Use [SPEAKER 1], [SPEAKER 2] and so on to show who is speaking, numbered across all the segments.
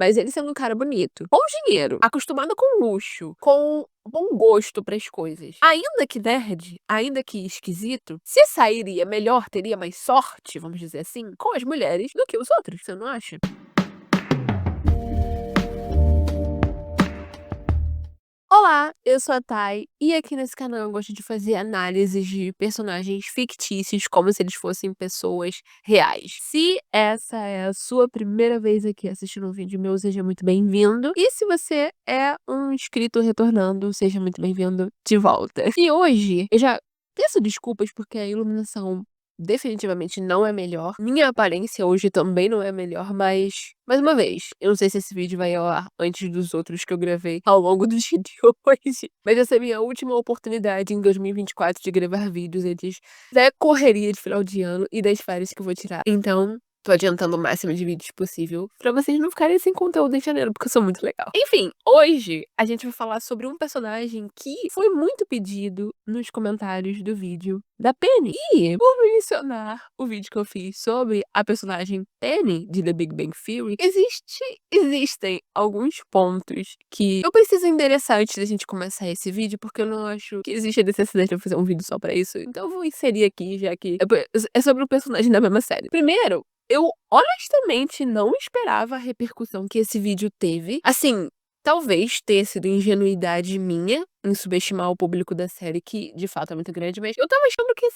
[SPEAKER 1] Mas ele sendo um cara bonito, com dinheiro, acostumado com luxo, com bom gosto para as coisas, ainda que nerd, ainda que esquisito, se sairia melhor, teria mais sorte, vamos dizer assim, com as mulheres do que os outros, você não acha? Olá, eu sou a Thay e aqui nesse canal eu gosto de fazer análises de personagens fictícios como se eles fossem pessoas reais. Se essa é a sua primeira vez aqui assistindo um vídeo meu, seja muito bem-vindo. E se você é um inscrito retornando, seja muito bem-vindo de volta. E hoje eu já peço desculpas porque a iluminação definitivamente não é melhor. Minha aparência hoje também não é melhor, mas, mais uma vez, eu não sei se esse vídeo vai ao ar antes dos outros que eu gravei ao longo do dia de hoje. Mas essa é a minha última oportunidade em 2024 de gravar vídeos antes da correria de final de ano e das férias que eu vou tirar. Então, tô adiantando o máximo de vídeos possível pra vocês não ficarem sem conteúdo em janeiro, porque eu sou muito legal. Enfim, hoje a gente vai falar sobre um personagem que foi muito pedido nos comentários do vídeo da Penny. E, por mencionar o vídeo que eu fiz sobre a personagem Penny de The Big Bang Theory, existem alguns pontos que eu preciso endereçar antes da gente começar esse vídeo, porque eu não acho que existe a necessidade de eu fazer um vídeo só pra isso. Então eu vou inserir aqui, já que é sobre o personagem da mesma série. Primeiro, eu honestamente não esperava a repercussão que esse vídeo teve. Assim, talvez tenha sido ingenuidade minha em subestimar o público da série, que de fato é muito grande, mas eu tava achando que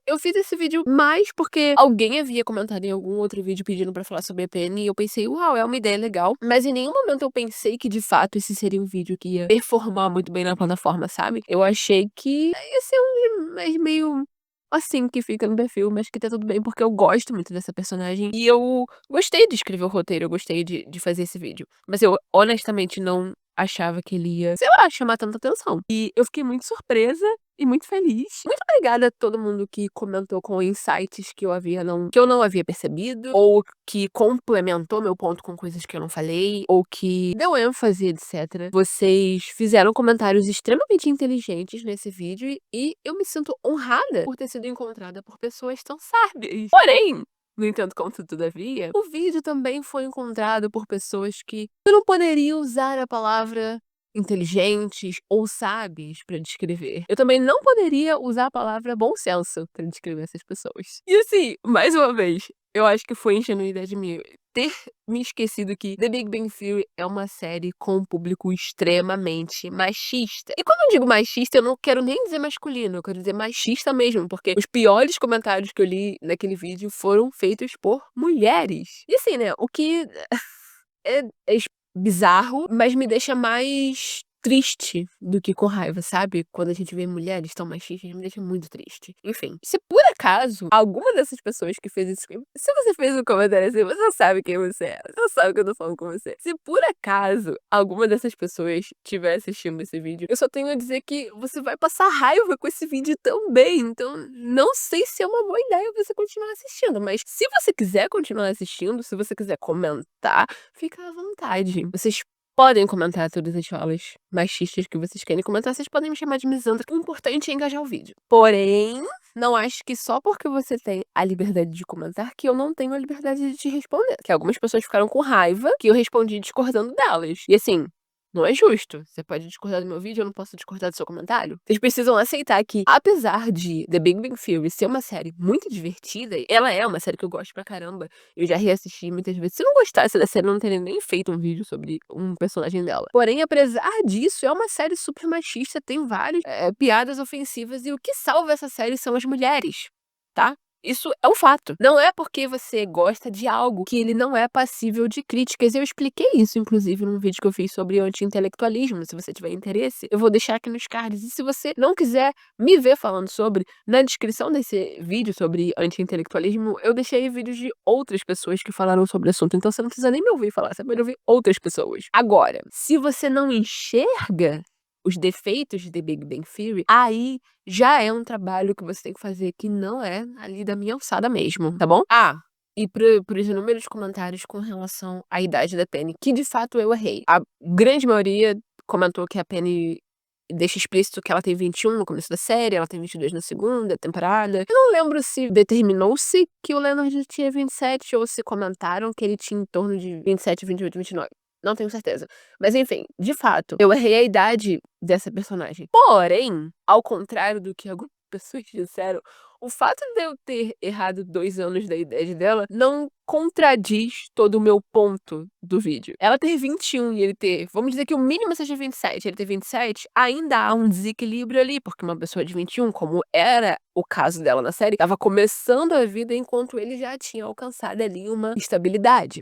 [SPEAKER 1] eu fiz esse vídeo mais porque alguém havia comentado em algum outro vídeo pedindo pra falar sobre a Penny e eu pensei, uau, é uma ideia legal. Mas em nenhum momento eu pensei que de fato esse seria um vídeo que ia performar muito bem na plataforma, sabe? Eu achei que ia ser um meio assim que fica no perfil, mas que tá tudo bem, porque eu gosto muito dessa personagem e eu gostei de escrever o roteiro, eu gostei de fazer esse vídeo. Mas eu honestamente não achava que ele ia, sei lá, chamar tanta atenção. E eu fiquei muito surpresa e muito feliz. Muito obrigada a todo mundo que comentou com insights que eu não havia percebido, ou que complementou meu ponto com coisas que eu não falei, ou que deu ênfase, etc. Vocês fizeram comentários extremamente inteligentes nesse vídeo e eu me sinto honrada por ter sido encontrada por pessoas tão sábias. Porém, no entanto, contudo, todavia, o vídeo também foi encontrado por pessoas que eu não poderia usar a palavra inteligentes ou sábios pra descrever. Eu também não poderia usar a palavra bom senso pra descrever essas pessoas. E assim, mais uma vez, eu acho que foi ingenuidade minha ter me esquecido que The Big Bang Theory é uma série com um público extremamente machista. E quando eu digo machista, eu não quero nem dizer masculino, eu quero dizer machista mesmo, porque os piores comentários que eu li naquele vídeo foram feitos por mulheres. E assim, né, o que é bizarro, mas me deixa mais triste do que com raiva, sabe? Quando a gente vê mulheres tão machistas, me deixa muito triste. Enfim, se por acaso alguma dessas pessoas que fez isso, se você fez um comentário assim, você sabe quem você é, você sabe que eu tô falando com você. Se por acaso alguma dessas pessoas estiver assistindo esse vídeo, eu só tenho a dizer que você vai passar raiva com esse vídeo também. Então, não sei se é uma boa ideia você continuar assistindo, mas se você quiser continuar assistindo, se você quiser comentar, fica à vontade. Vocês podem comentar todas as falas machistas que vocês querem comentar, vocês podem me chamar de misandra. O importante é engajar o vídeo. Porém, não acho que só porque você tem a liberdade de comentar que eu não tenho a liberdade de te responder. Que algumas pessoas ficaram com raiva que eu respondi discordando delas. E assim, não é justo. Você pode discordar do meu vídeo, eu não posso discordar do seu comentário. Vocês precisam aceitar que, apesar de The Big Bang Theory ser uma série muito divertida, ela é uma série que eu gosto pra caramba. Eu já reassisti muitas vezes. Se eu não gostasse da série, eu não teria nem feito um vídeo sobre um personagem dela. Porém, apesar disso, é uma série super machista, tem várias piadas ofensivas, e o que salva essa série são as mulheres, tá? Isso é um fato. Não é porque você gosta de algo que ele não é passível de críticas. Eu expliquei isso, inclusive, num vídeo que eu fiz sobre anti-intelectualismo. Se você tiver interesse, eu vou deixar aqui nos cards. E se você não quiser me ver falando sobre, na descrição desse vídeo sobre anti-intelectualismo, eu deixei vídeos de outras pessoas que falaram sobre o assunto. Então você não precisa nem me ouvir falar, você pode ouvir outras pessoas. Agora, se você não enxerga os defeitos de The Big Bang Theory, aí já é um trabalho que você tem que fazer que não é ali da minha alçada mesmo, tá bom? Ah, e pros inúmeros comentários com relação à idade da Penny, que de fato eu errei. A grande maioria comentou que a Penny deixa explícito que ela tem 21 no começo da série, ela tem 22 na segunda temporada. Eu não lembro se determinou-se que o Leonard tinha 27 ou se comentaram que ele tinha em torno de 27, 28, 29. Não tenho certeza. Mas enfim, de fato, eu errei a idade dessa personagem. Porém, ao contrário do que algumas pessoas disseram, o fato de eu ter errado 2 anos da idade dela não contradiz todo o meu ponto do vídeo. Ela ter 21 e ele ter, vamos dizer que o mínimo seja 27, ele ter 27, ainda há um desequilíbrio ali, porque uma pessoa de 21, como era o caso dela na série, estava começando a vida enquanto ele já tinha alcançado ali uma estabilidade.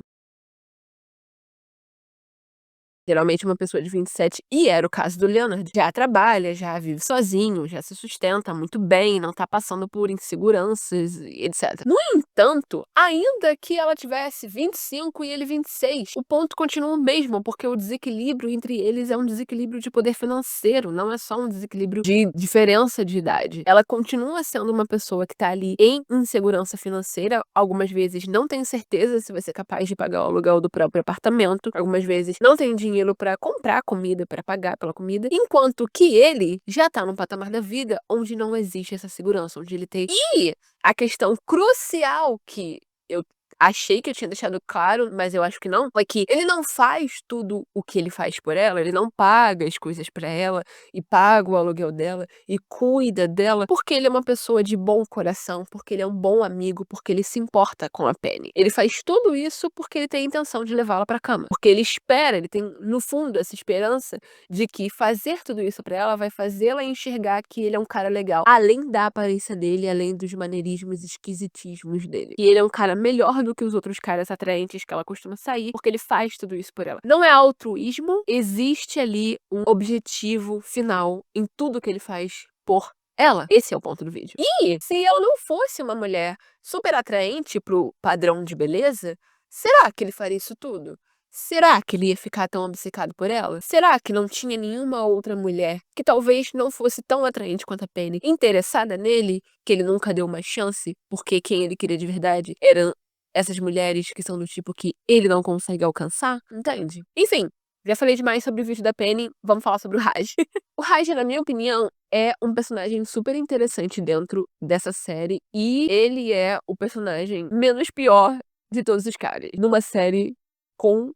[SPEAKER 1] Geralmente uma pessoa de 27, e era o caso do Leonard, já trabalha, já vive sozinho, já se sustenta muito bem, não tá passando por inseguranças e etc. No entanto, ainda que ela tivesse 25 e ele 26, o ponto continua o mesmo, porque o desequilíbrio entre eles é um desequilíbrio de poder financeiro, não é só um desequilíbrio de diferença de idade. Ela continua sendo uma pessoa que tá ali em insegurança financeira, algumas vezes não tem certeza se vai ser capaz de pagar o aluguel do próprio apartamento, algumas vezes não tem dinheiro pra comprar comida, pra pagar pela comida, enquanto que ele já tá num patamar da vida onde não existe essa segurança, onde ele tem. E a questão crucial que eu achei que eu tinha deixado claro, mas eu acho que não, foi que ele não faz tudo o que ele faz por ela, ele não paga as coisas pra ela, e paga o aluguel dela, e cuida dela, porque ele é uma pessoa de bom coração, porque ele é um bom amigo, porque ele se importa com a Penny. Ele faz tudo isso porque ele tem a intenção de levá-la pra cama, porque ele espera, ele tem no fundo essa esperança de que fazer tudo isso pra ela vai fazê-la enxergar que ele é um cara legal, além da aparência dele, além dos maneirismos esquisitismos dele. E ele é um cara melhor do que os outros caras atraentes que ela costuma sair, porque ele faz tudo isso por ela. Não é altruísmo, existe ali um objetivo final em tudo que ele faz por ela. Esse é o ponto do vídeo. E se ela não fosse uma mulher super atraente pro padrão de beleza, será que ele faria isso tudo? Será que ele ia ficar tão obcecado por ela? Será que não tinha nenhuma outra mulher que talvez não fosse tão atraente quanto a Penny interessada nele, que ele nunca deu uma chance, porque quem ele queria de verdade eram essas mulheres que são do tipo que ele não consegue alcançar? Entende? Enfim, já falei demais sobre o vídeo da Penny, vamos falar sobre o Raj. O Raj, na minha opinião, é um personagem super interessante dentro dessa série, e ele é o personagem menos pior de todos os caras. Numa série com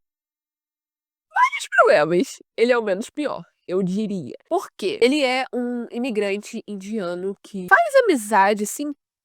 [SPEAKER 1] vários problemas, ele é o menos pior, eu diria. Por quê? Ele é um imigrante indiano que faz amizade,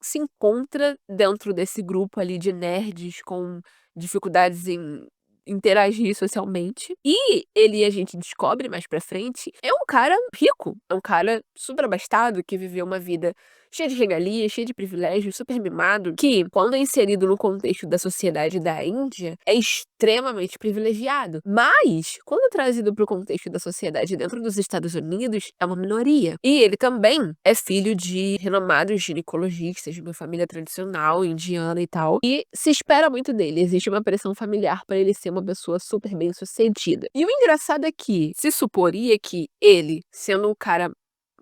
[SPEAKER 1] se encontra dentro desse grupo ali de nerds com dificuldades em interagir socialmente. E ele, a gente descobre mais pra frente, é um cara rico, é um cara super abastado que viveu uma vida cheia de regalias, cheia de privilégios, super mimado, que, quando é inserido no contexto da sociedade da Índia, é extremamente privilegiado. Mas, quando é trazido para o contexto da sociedade dentro dos Estados Unidos, é uma minoria. E ele também é filho de renomados ginecologistas, de uma família tradicional indiana e tal. E se espera muito dele, existe uma pressão familiar para ele ser uma pessoa super bem-sucedida. E o engraçado é que se suporia que ele, sendo um cara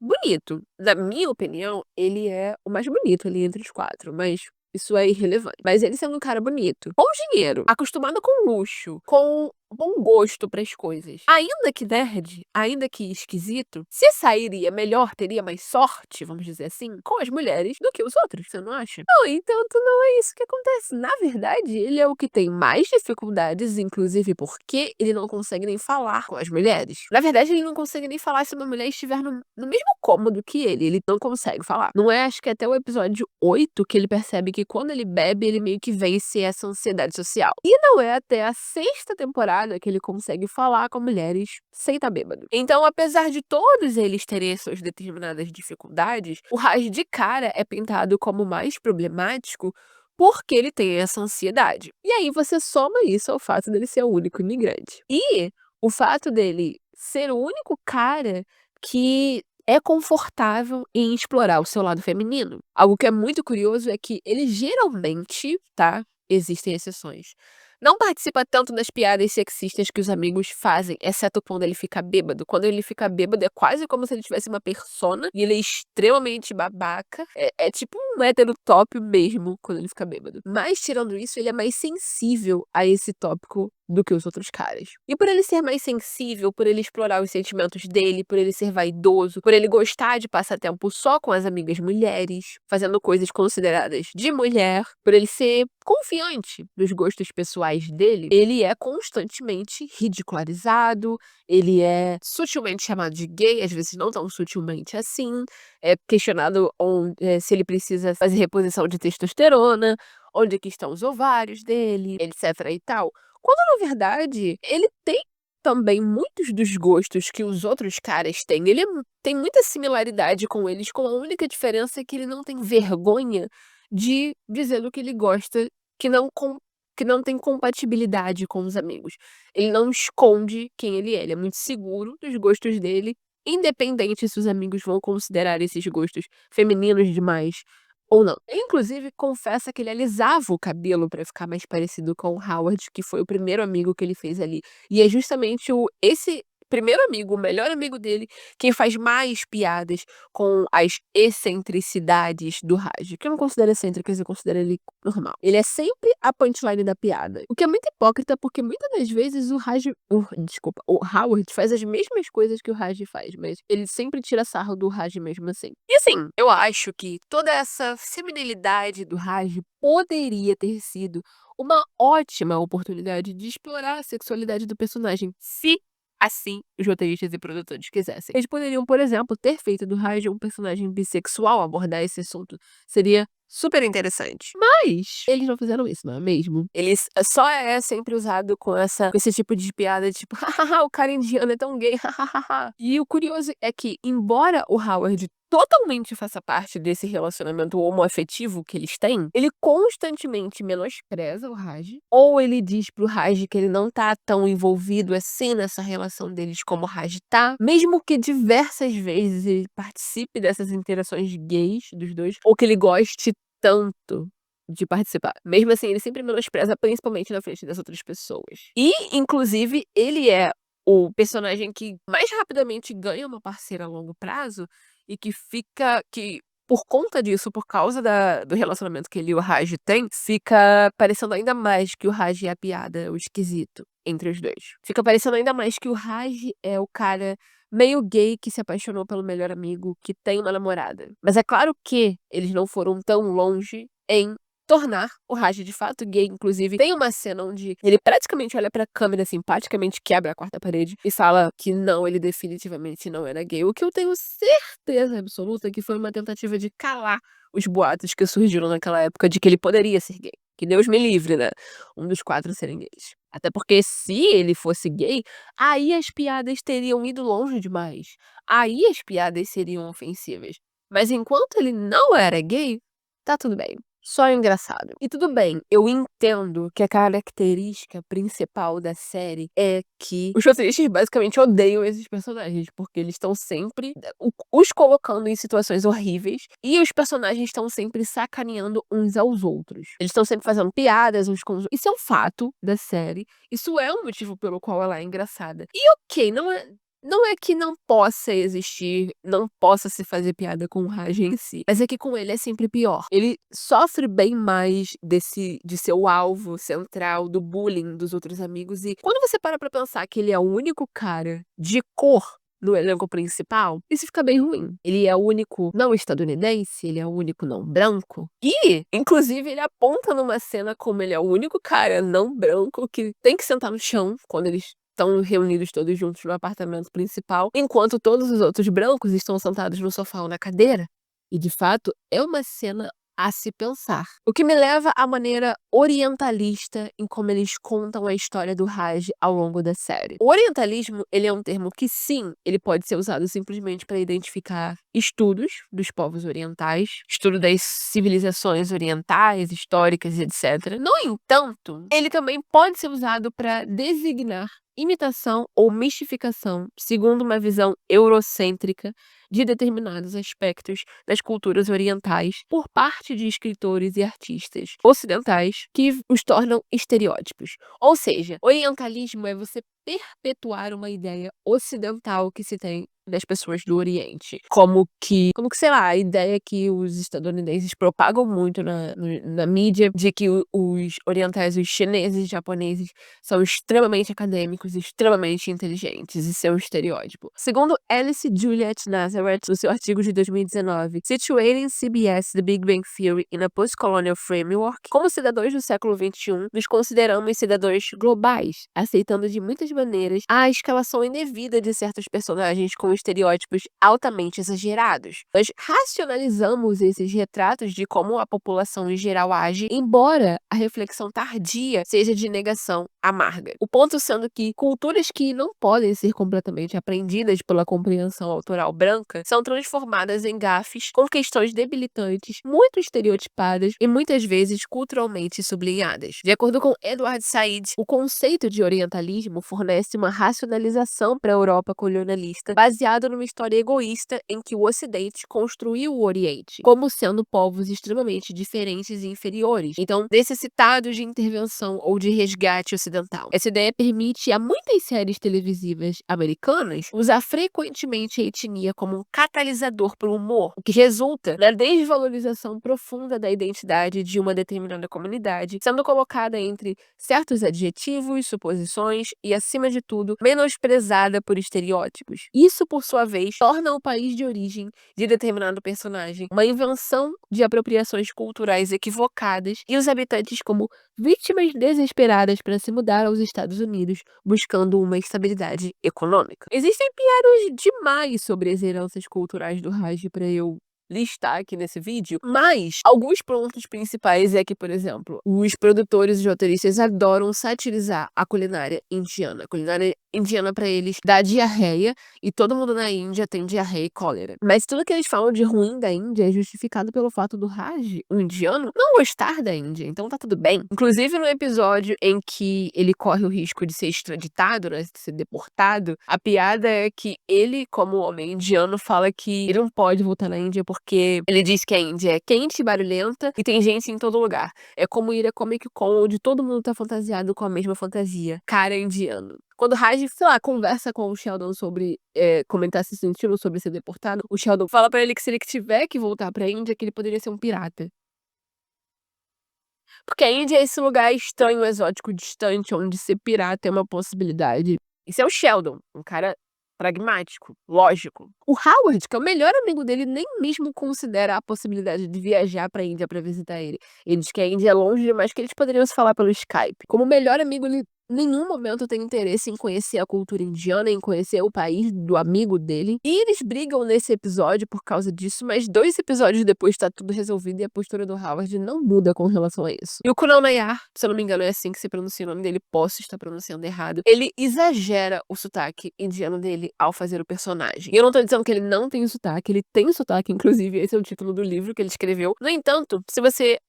[SPEAKER 1] bonito. Na minha opinião, ele é o mais bonito ali entre os 4, mas isso é irrelevante. Mas ele sendo um cara bonito, com dinheiro, acostumado com luxo, com bom gosto para as coisas, ainda que nerd, ainda que esquisito, se sairia melhor, teria mais sorte, vamos dizer assim, com as mulheres do que os outros, você não acha? No entanto, não é isso que acontece. Na verdade, ele é o que tem mais dificuldades, inclusive porque ele não consegue nem falar com as mulheres. Na verdade, ele não consegue nem falar se uma mulher estiver no mesmo cômodo que ele não consegue falar. Não é, acho que até o episódio 8 que ele percebe que quando ele bebe, ele meio que vence essa ansiedade social. E não é até a 6ª temporada que ele consegue falar com mulheres sem estar bêbado. Então, apesar de todos eles terem suas determinadas dificuldades, o Raj de cara é pintado como mais problemático porque ele tem essa ansiedade. E aí você soma isso ao fato dele ser o único imigrante. E o fato dele ser o único cara que é confortável em explorar o seu lado feminino. Algo que é muito curioso é que ele geralmente, tá? Existem exceções, não participa tanto das piadas sexistas que os amigos fazem, exceto quando ele fica bêbado. Quando ele fica bêbado, é quase como se ele tivesse uma persona e ele é extremamente babaca. É tipo um hétero top mesmo quando ele fica bêbado. Mas, tirando isso, ele é mais sensível a esse tópico do que os outros caras. E por ele ser mais sensível, por ele explorar os sentimentos dele, por ele ser vaidoso, por ele gostar de passar tempo só com as amigas mulheres, fazendo coisas consideradas de mulher, por ele ser confiante nos gostos pessoais dele, ele é constantemente ridicularizado, ele é sutilmente chamado de gay, às vezes não tão sutilmente assim, é questionado se ele precisa fazer reposição de testosterona, onde é que estão os ovários dele, etc e tal. Quando na verdade, ele tem também muitos dos gostos que os outros caras têm. Ele tem muita similaridade com eles, com a única diferença que ele não tem vergonha de dizer do que ele gosta, que não com que não tem compatibilidade com os amigos. Ele não esconde quem ele é muito seguro dos gostos dele, independente se os amigos vão considerar esses gostos femininos demais ou não. Ele inclusive confessa que ele alisava o cabelo pra ficar mais parecido com o Howard, que foi o primeiro amigo que ele fez ali. E é justamente esse primeiro amigo, o melhor amigo dele, quem faz mais piadas com as excentricidades do Raj, que eu não considero excêntricas, eu considero ele normal. Ele é sempre a punchline da piada, o que é muito hipócrita, porque muitas das vezes o Howard faz as mesmas coisas que o Raj faz, mas ele sempre tira sarro do Raj mesmo assim. E assim, eu acho que toda essa feminilidade do Raj poderia ter sido uma ótima oportunidade de explorar a sexualidade do personagem, se assim os roteiristas e produtores quisessem. Eles poderiam, por exemplo, ter feito do Raj um personagem bissexual, abordar esse assunto. Seria super interessante. Mas eles não fizeram isso, não é mesmo? Eles só é sempre usado com esse tipo de piada, tipo, hahaha, o cara indiano é tão gay, hahaha. E o curioso é que, embora o Howard totalmente faça parte desse relacionamento homoafetivo que eles têm, ele constantemente menospreza o Raj, ou ele diz pro Raj que ele não tá tão envolvido assim nessa relação deles como o Raj tá, mesmo que diversas vezes ele participe dessas interações gays dos dois, ou que ele goste tanto de participar. Mesmo assim, ele sempre menospreza, principalmente na frente das outras pessoas. E, inclusive, ele é o personagem que mais rapidamente ganha uma parceira a longo prazo e que por conta disso, por causa do relacionamento que ele e o Raj têm, fica parecendo ainda mais que o Raj é a piada, o esquisito entre os dois. Fica parecendo ainda mais que o Raj é o cara meio gay que se apaixonou pelo melhor amigo, que tem uma namorada. Mas é claro que eles não foram tão longe em tornar o Raj de fato gay. Inclusive, tem uma cena onde ele praticamente olha pra câmera, simpaticamente quebra a quarta parede e fala que não, ele definitivamente não era gay. O que eu tenho certeza absoluta que foi uma tentativa de calar os boatos que surgiram naquela época de que ele poderia ser gay. Que Deus me livre, né? Um dos quatro serem gays. Até porque se ele fosse gay, aí as piadas teriam ido longe demais. Aí as piadas seriam ofensivas. Mas enquanto ele não era gay, tá tudo bem. Só engraçado. E tudo bem, eu entendo que a característica principal da série é que os roteiristas basicamente odeiam esses personagens, porque eles estão sempre os colocando em situações horríveis e os personagens estão sempre sacaneando uns aos outros. Eles estão sempre fazendo piadas uns com os outros. Isso é um fato da série. Isso é um motivo pelo qual ela é engraçada. E ok, não é que não possa existir, não possa se fazer piada com o Raj em si, mas é que com ele é sempre pior. Ele sofre bem mais de ser o alvo central do bullying dos outros amigos, e quando você para pra pensar que ele é o único cara de cor no elenco principal, isso fica bem ruim. Ele é o único não estadunidense, ele é o único não branco. E, inclusive, ele aponta numa cena como ele é o único cara não branco que tem que sentar no chão quando eles estão reunidos todos juntos no apartamento principal, enquanto todos os outros brancos estão sentados no sofá ou na cadeira. E, de fato, é uma cena a se pensar. O que me leva à maneira orientalista em como eles contam a história do Raj ao longo da série. O orientalismo, ele é um termo que, sim, ele pode ser usado simplesmente para identificar estudos dos povos orientais, estudo das civilizações orientais, históricas e etc. No entanto, ele também pode ser usado para designar imitação ou mistificação, segundo uma visão eurocêntrica de determinados aspectos das culturas orientais por parte de escritores e artistas ocidentais que os tornam estereótipos. Ou seja, orientalismo é você perpetuar uma ideia ocidental que se tem das pessoas do Oriente. Como que, sei lá, a ideia que os estadunidenses propagam muito na mídia de que os orientais, os chineses, japoneses, são extremamente acadêmicos, extremamente inteligentes. Isso é um estereótipo. Segundo Alice Juliet Nazareth, no seu artigo de 2019, Situating CBS The Big Bang Theory in a Post-Colonial Framework, como cidadãos do século XXI, nos consideramos cidadãos globais, aceitando de muitas maneiras a escalação indevida de certos personagens com estereótipos altamente exagerados. Nós racionalizamos esses retratos de como a população em geral age, embora a reflexão tardia seja de negação amarga. O ponto sendo que culturas que não podem ser completamente aprendidas pela compreensão autoral branca são transformadas em gafes com questões debilitantes, muito estereotipadas e muitas vezes culturalmente sublinhadas. De acordo com Edward Said, o conceito de orientalismo fornece uma racionalização para a Europa colonialista baseado numa história egoísta em que o Ocidente construiu o Oriente como sendo povos extremamente diferentes e inferiores, então necessitados de intervenção ou de resgate ocidental. Essa ideia permite a muitas séries televisivas americanas usar frequentemente a etnia como um catalisador para o humor, o que resulta na desvalorização profunda da identidade de uma determinada comunidade, sendo colocada entre certos adjetivos, suposições e, acima de tudo, menosprezada por estereótipos. Isso, por sua vez, torna o país de origem de determinado personagem uma invenção de apropriações culturais equivocadas e os habitantes como vítimas desesperadas para se mudar aos Estados Unidos buscando uma estabilidade econômica. Existem piadas demais sobre as heranças culturais do Raj para eu listar aqui nesse vídeo, mas alguns pontos principais é que, por exemplo, os produtores e roteiristas adoram satirizar a culinária indiana. A culinária indiana para eles dá diarreia e todo mundo na Índia tem diarreia e cólera. Mas tudo que eles falam de ruim da Índia é justificado pelo fato do Raj, o indiano, não gostar da Índia, então tá tudo bem. Inclusive no episódio em que ele corre o risco de ser extraditado, né, de ser deportado, a piada é que ele, como homem indiano, fala que ele não pode voltar na Índia porque ele diz que a Índia é quente e barulhenta e tem gente em todo lugar. É como ir a Comic Con, onde todo mundo tá fantasiado com a mesma fantasia. Cara indiano. Quando o Raj, sei lá, conversa com o Sheldon sobre como ele tá se sentindo sobre ser deportado, o Sheldon fala pra ele que se ele tiver que voltar pra Índia, que ele poderia ser um pirata. Porque a Índia é esse lugar estranho, exótico, distante, onde ser pirata é uma possibilidade. Isso é o Sheldon, um cara pragmático, lógico. O Howard, que é o melhor amigo dele, nem mesmo considera a possibilidade de viajar pra Índia pra visitar ele. Ele diz que a Índia é longe demais, que eles poderiam se falar pelo Skype. Como melhor amigo, ele em nenhum momento tem interesse em conhecer a cultura indiana, em conhecer o país do amigo dele. E eles brigam nesse episódio por causa disso, mas 2 episódios depois tá tudo resolvido e a postura do Howard não muda com relação a isso. E o Kunal Nayyar, se eu não me engano é assim que se pronuncia o nome dele, posso estar pronunciando errado, ele exagera o sotaque indiano dele ao fazer o personagem. E eu não tô dizendo que ele não tem sotaque, ele tem sotaque, inclusive esse é o título do livro que ele escreveu. No entanto, se você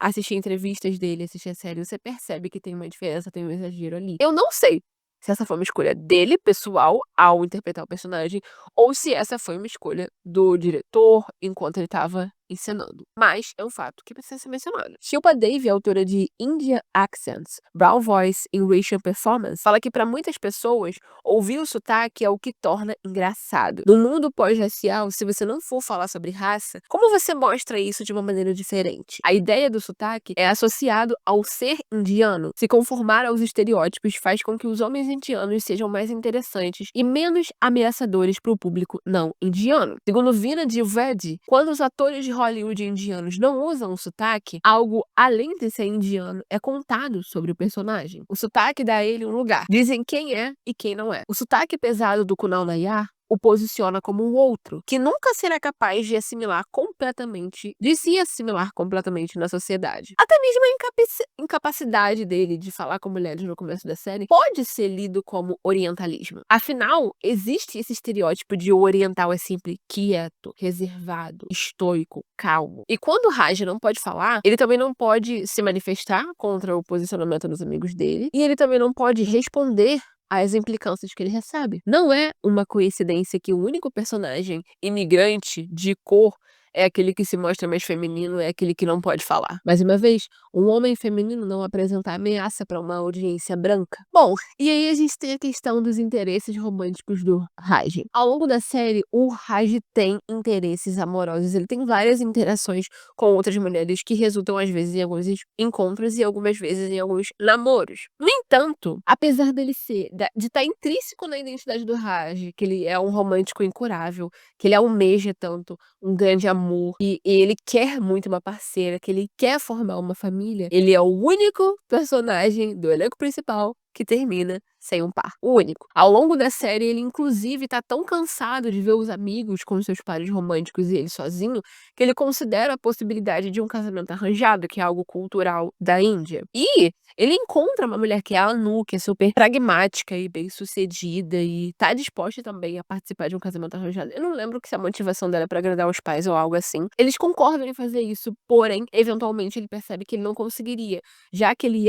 [SPEAKER 1] assistir entrevistas dele, assistir a série, você percebe que tem uma diferença, tem um exagero ali. Eu não sei se essa foi uma escolha dele, pessoal, ao interpretar o personagem, ou se essa foi uma escolha do diretor enquanto ele estava encenando. Mas é um fato que precisa ser mencionado. Shilpa Devi, autora de India Accents, Brown Voice in Racial Performance, fala que para muitas pessoas, ouvir o sotaque é o que torna engraçado. No mundo pós-racial, se você não for falar sobre raça, como você mostra isso de uma maneira diferente? A ideia do sotaque é associado ao ser indiano. Se conformar aos estereótipos faz com que os homens indianos sejam mais interessantes e menos ameaçadores para o público não indiano. Segundo Veena Dwivedi, quando os atores de Hollywood indianos não usam o sotaque, algo além de ser indiano é contado sobre o personagem. O sotaque dá a ele um lugar. Dizem quem é e quem não é. O sotaque pesado do Kunal Nayyar o posiciona como um outro, que nunca será capaz de se assimilar completamente na sociedade. Até mesmo a incapacidade dele de falar com mulheres no começo da série pode ser lido como orientalismo. Afinal, existe esse estereótipo de o oriental é sempre quieto, reservado, estoico, calmo. E quando o Raj não pode falar, ele também não pode se manifestar contra o posicionamento dos amigos dele, e ele também não pode responder às implicâncias que ele recebe. Não é uma coincidência que o único personagem imigrante de cor é aquele que se mostra mais feminino, é aquele que não pode falar. Mais uma vez, um homem feminino não apresenta ameaça para uma audiência branca. Bom, e aí a gente tem a questão dos interesses românticos do Raj. Ao longo da série, o Raj tem interesses amorosos, ele tem várias interações com outras mulheres que resultam às vezes em alguns encontros e algumas vezes em alguns namoros. No entanto, apesar dele ser de estar intrínseco na identidade do Raj, que ele é um romântico incurável, que ele almeja tanto um grande amor e ele quer muito uma parceira, que ele quer formar uma família, ele é o único personagem do elenco principal que termina sem um par. O único. Ao longo da série, ele inclusive tá tão cansado de ver os amigos com seus pares românticos e ele sozinho, que ele considera a possibilidade de um casamento arranjado, que é algo cultural da Índia. E ele encontra uma mulher que é a Anu, que é super pragmática e bem-sucedida e tá disposta também a participar de um casamento arranjado. Eu não lembro se a motivação dela é pra agradar os pais ou algo assim. Eles concordam em fazer isso, porém, eventualmente ele percebe que ele não conseguiria, já que ele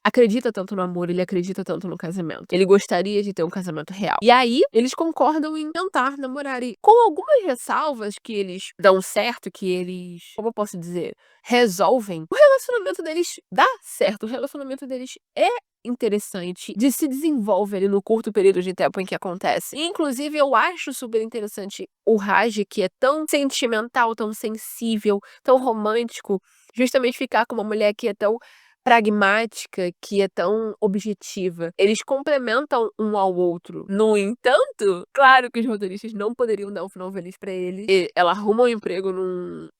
[SPEAKER 1] acredita tanto no amor, ele acredita tanto no casamento. Ele gostaria de ter um casamento real. E aí, eles concordam em tentar namorar. E com algumas ressalvas que eles dão certo, que eles, como eu posso dizer, resolvem, o relacionamento deles dá certo. O relacionamento deles é interessante, se desenvolve ali no curto período de tempo em que acontece. E, inclusive, eu acho super interessante o Raj, que é tão sentimental, tão sensível, tão romântico, justamente ficar com uma mulher que é tão pragmática, que é tão objetiva. Eles complementam um ao outro. No entanto, claro que os roteiristas não poderiam dar um final feliz pra ele. Ela arruma um emprego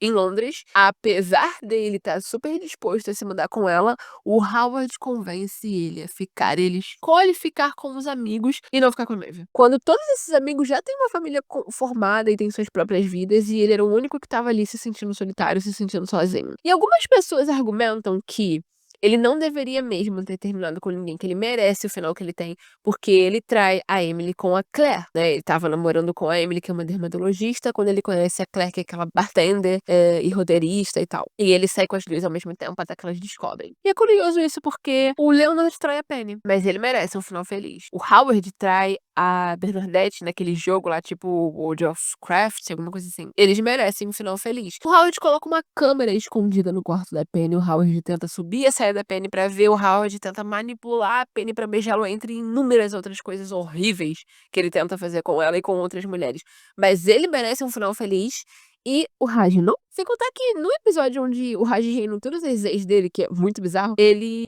[SPEAKER 1] em Londres. Apesar dele estar super disposto a se mudar com ela, o Howard convence ele a ficar. Ele escolhe ficar com os amigos e não ficar com a noiva. Quando todos esses amigos já têm uma família formada e têm suas próprias vidas, e ele era o único que estava ali se sentindo solitário, se sentindo sozinho. E algumas pessoas argumentam que ele não deveria mesmo ter terminado com ninguém, que ele merece o final que ele tem, porque ele trai a Emily com a Claire, né? Ele tava namorando com a Emily, que é uma dermatologista, quando ele conhece a Claire, que é aquela bartender e roteirista e tal. E ele sai com as duas ao mesmo tempo até que elas descobrem. E é curioso isso porque o Leonard trai a Penny, mas ele merece um final feliz. O Howard trai a Bernadette naquele jogo lá, tipo World of Craft, alguma coisa assim. Eles merecem um final feliz. O Howard coloca uma câmera escondida no quarto da Penny, o Howard tenta subir a saia da Penny pra ver, o Howard tenta manipular a Penny pra beijá-lo, entre inúmeras outras coisas horríveis que ele tenta fazer com ela e com outras mulheres. Mas ele merece um final feliz. E o Raj não. Sem contar que no episódio onde o Raj reina todas as ex dele, que é muito bizarro, ele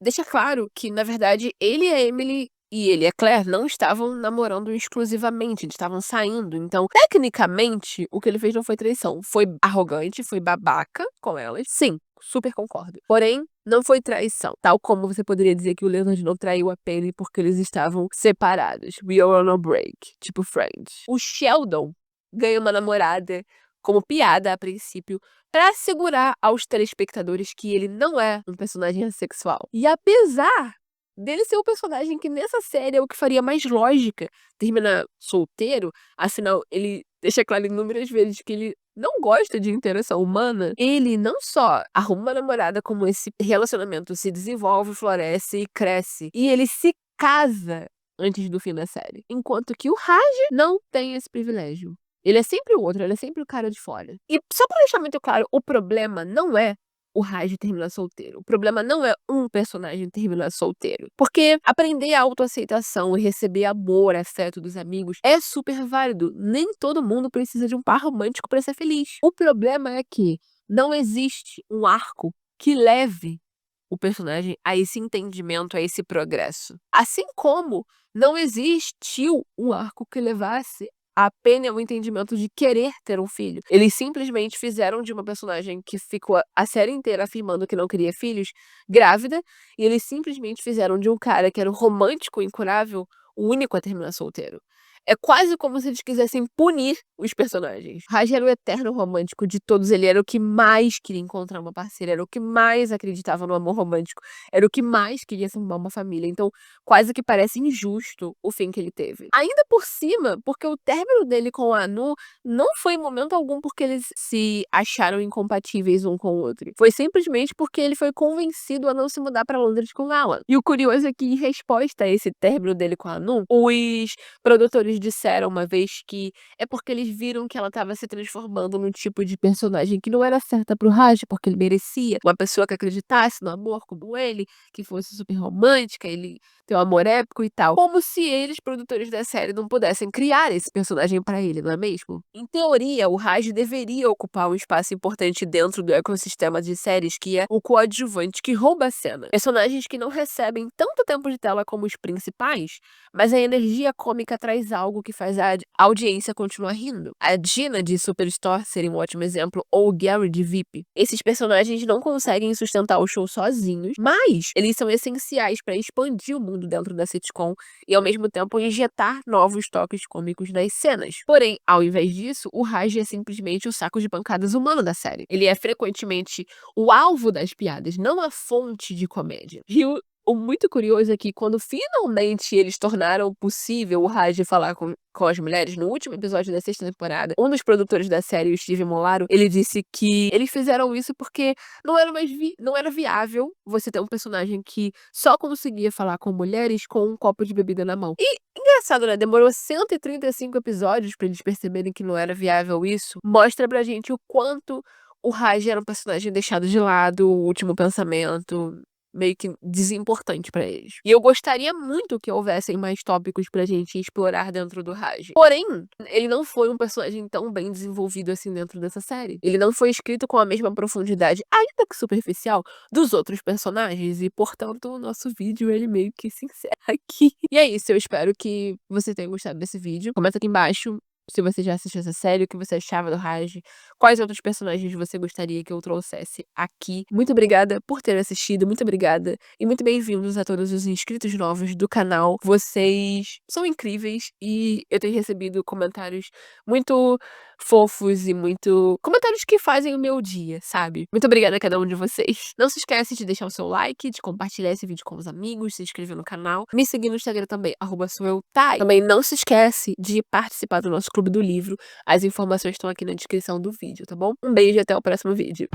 [SPEAKER 1] deixa claro que, na verdade, ele e a Emily e ele e a Claire não estavam namorando exclusivamente, eles estavam saindo. Então, tecnicamente, o que ele fez não foi traição. Foi arrogante, foi babaca com elas. Sim, super concordo. Porém, não foi traição. Tal como você poderia dizer que o Leonard não traiu a Penny porque eles estavam separados. We are on a break. Tipo Friends. O Sheldon ganha uma namorada como piada a princípio, pra assegurar aos telespectadores que ele não é um personagem assexual. E apesar dele ser o personagem que nessa série é o que faria mais lógica terminar solteiro, afinal, ele deixa claro inúmeras vezes que ele não gosta de interação humana, ele não só arruma uma namorada, como esse relacionamento se desenvolve, floresce e cresce. E ele se casa antes do fim da série. Enquanto que o Raj não tem esse privilégio. Ele é sempre o outro, ele é sempre o cara de fora. E só pra deixar muito claro, o problema não é o Raj terminar solteiro. O problema não é um personagem terminar solteiro. Porque aprender a autoaceitação e receber amor, afeto dos amigos é super válido. Nem todo mundo precisa de um par romântico pra ser feliz. O problema é que não existe um arco que leve o personagem a esse entendimento, a esse progresso. Assim como não existiu um arco que levasse a Penny ao entendimento de querer ter um filho. Eles simplesmente fizeram de uma personagem que ficou a série inteira afirmando que não queria filhos, grávida, e eles simplesmente fizeram de um cara que era um romântico incurável, o único a terminar solteiro. É quase como se eles quisessem punir os personagens. Raj era o eterno romântico de todos, ele era o que mais queria encontrar uma parceira, era o que mais acreditava no amor romântico, era o que mais queria formar uma família. Então, quase que parece injusto o fim que ele teve. Ainda por cima, porque o término dele com a Anu não foi em momento algum porque eles se acharam incompatíveis um com o outro. Foi simplesmente porque ele foi convencido a não se mudar pra Londres com ela. E o curioso é que, em resposta a esse término dele com a Anu, os produtores eles disseram uma vez que é porque eles viram que ela estava se transformando num tipo de personagem que não era certa para o Raj, porque ele merecia uma pessoa que acreditasse no amor como ele, que fosse super romântica, ele ter um amor épico e tal. Como se eles, produtores da série, não pudessem criar esse personagem pra ele, não é mesmo? Em teoria, o Raj deveria ocupar um espaço importante dentro do ecossistema de séries que é o coadjuvante que rouba a cena. Personagens que não recebem tanto tempo de tela como os principais, mas a energia cômica traz algo que faz a audiência continuar rindo. A Gina de Superstore seria um ótimo exemplo, ou o Gary de VIP. Esses personagens não conseguem sustentar o show sozinhos, mas eles são essenciais para expandir o mundo dentro da sitcom e, ao mesmo tempo, injetar novos toques cômicos nas cenas. Porém, ao invés disso, o Raj é simplesmente o saco de pancadas humano da série. Ele é frequentemente o alvo das piadas, não a fonte de comédia. E o muito curioso é que quando finalmente eles tornaram possível o Raj falar com as mulheres, no último episódio da sexta temporada, um dos produtores da série, o Steve Molaro, ele disse que eles fizeram isso porque não era viável você ter um personagem que só conseguia falar com mulheres com um copo de bebida na mão. E engraçado, né? Demorou 135 episódios pra eles perceberem que não era viável isso. Mostra pra gente o quanto o Raj era um personagem deixado de lado, o último pensamento, meio que desimportante pra eles. E eu gostaria muito que houvessem mais tópicos pra gente explorar dentro do Raj. Porém, ele não foi um personagem tão bem desenvolvido assim dentro dessa série. Ele não foi escrito com a mesma profundidade, ainda que superficial, dos outros personagens. E, portanto, o nosso vídeo, ele meio que se encerra aqui. E é isso, eu espero que você tenha gostado desse vídeo. Comenta aqui embaixo se você já assistiu essa série, o que você achava do Raj, quais outros personagens você gostaria que eu trouxesse aqui. Muito obrigada por ter assistido, muito obrigada e muito bem-vindos a todos os inscritos novos do canal. Vocês são incríveis e eu tenho recebido comentários muito fofos e comentários que fazem o meu dia, sabe? Muito obrigada a cada um de vocês. Não se esquece de deixar o seu like, de compartilhar esse vídeo com os amigos, se inscrever no canal, me seguir no Instagram também, @soueutai. Também não se esquece de participar do nosso Clube do Livro. As informações estão aqui na descrição do vídeo, tá bom? Um beijo e até o próximo vídeo.